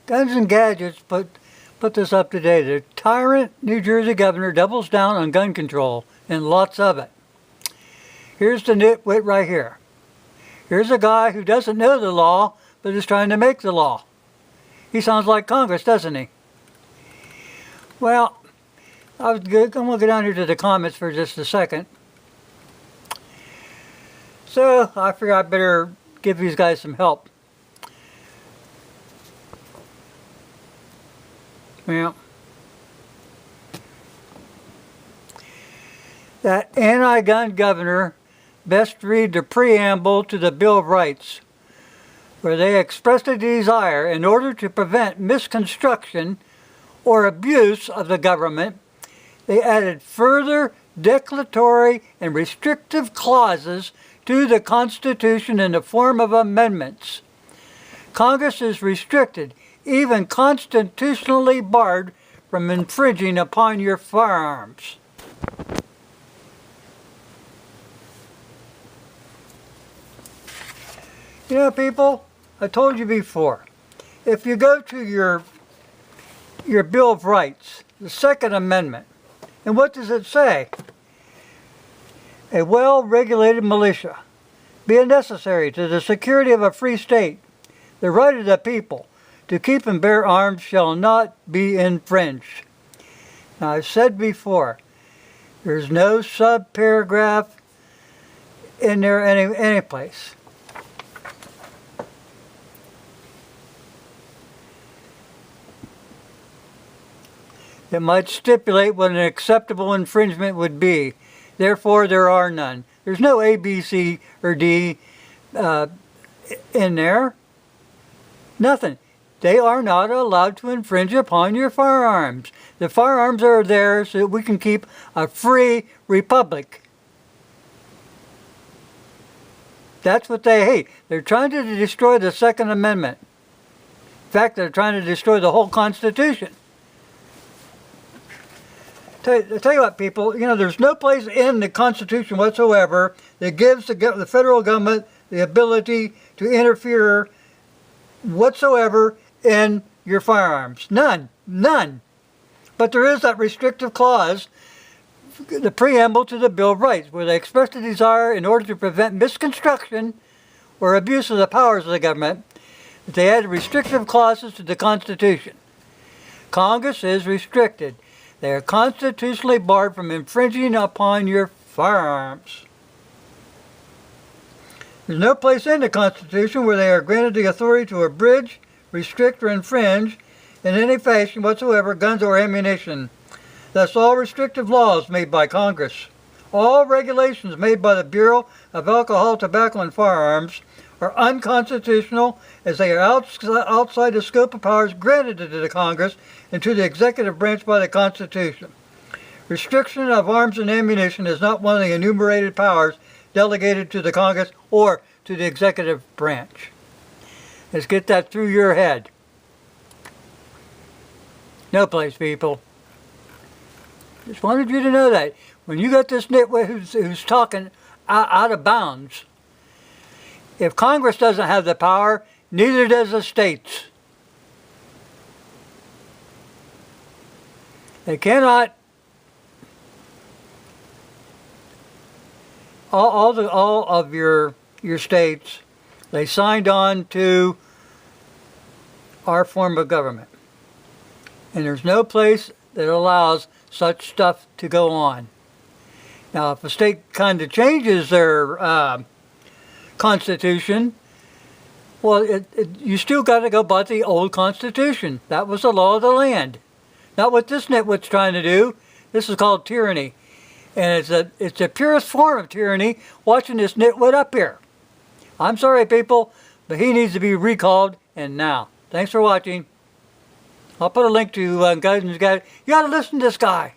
Guns and Gadgets put this up today. The tyrant New Jersey governor doubles down on gun control, and lots of it. Here's the nitwit right here. Here's a guy who doesn't know the law, but is trying to make the law. He sounds like Congress, doesn't he? Well, I'm going to go down here to the comments for just a second. So I figure I better give these guys some help. Well, that anti-gun governor best read the preamble to the Bill of Rights, where they expressed a desire in order to prevent misconstruction or abuse of the government. They added further declaratory and restrictive clauses to the Constitution in the form of amendments. Congress is restricted, even constitutionally barred, from infringing upon your firearms. You know, people, I told you before, if you go to your Bill of Rights, the Second Amendment, and what does it say? A well-regulated militia, being necessary to the security of a free state, the right of the people to keep and bear arms shall not be infringed. Now, I've said before, there's no sub-paragraph in there any place. It might stipulate what an acceptable infringement would be. Therefore, there are none. There's no A, B, C, or D in there. Nothing. They are not allowed to infringe upon your firearms. The firearms are there so that we can keep a free republic. That's what they hate. They're trying to destroy the Second Amendment. In fact, they're trying to destroy the whole Constitution. Tell you what, people, you know, there's no place in the Constitution whatsoever that gives the federal government the ability to interfere whatsoever in your firearms. None. None. But there is that restrictive clause, the preamble to the Bill of Rights, where they expressed a desire in order to prevent misconstruction or abuse of the powers of the government, that they added restrictive clauses to the Constitution. Congress is restricted. They are constitutionally barred from infringing upon your firearms. There's no place in the Constitution where they are granted the authority to abridge, restrict, or infringe in any fashion whatsoever guns or ammunition. Thus, all restrictive laws made by Congress, all regulations made by the Bureau of Alcohol, Tobacco, and Firearms are unconstitutional, as they are outside the scope of powers granted to the Congress and to the executive branch by the Constitution. Restriction of arms and ammunition is not one of the enumerated powers delegated to the Congress or to the executive branch. Let's get that through your head. No place, people. Just wanted you to know that. When you got this nitwit who's talking out of bounds, if Congress doesn't have the power, neither does the states. They cannot. All of your states, they signed on to our form of government, and there's no place that allows such stuff to go on. Now, if a state kind of changes their Constitution, well, you still got to go by the old Constitution. That was the law of the land. Not what this nitwit's trying to do. This is called tyranny. And it's the purest form of tyranny, watching this nitwit up here. I'm sorry, people, but he needs to be recalled, and now. Thanks for watching. I'll put a link to Guns and Gadgets. You got to listen to this guy.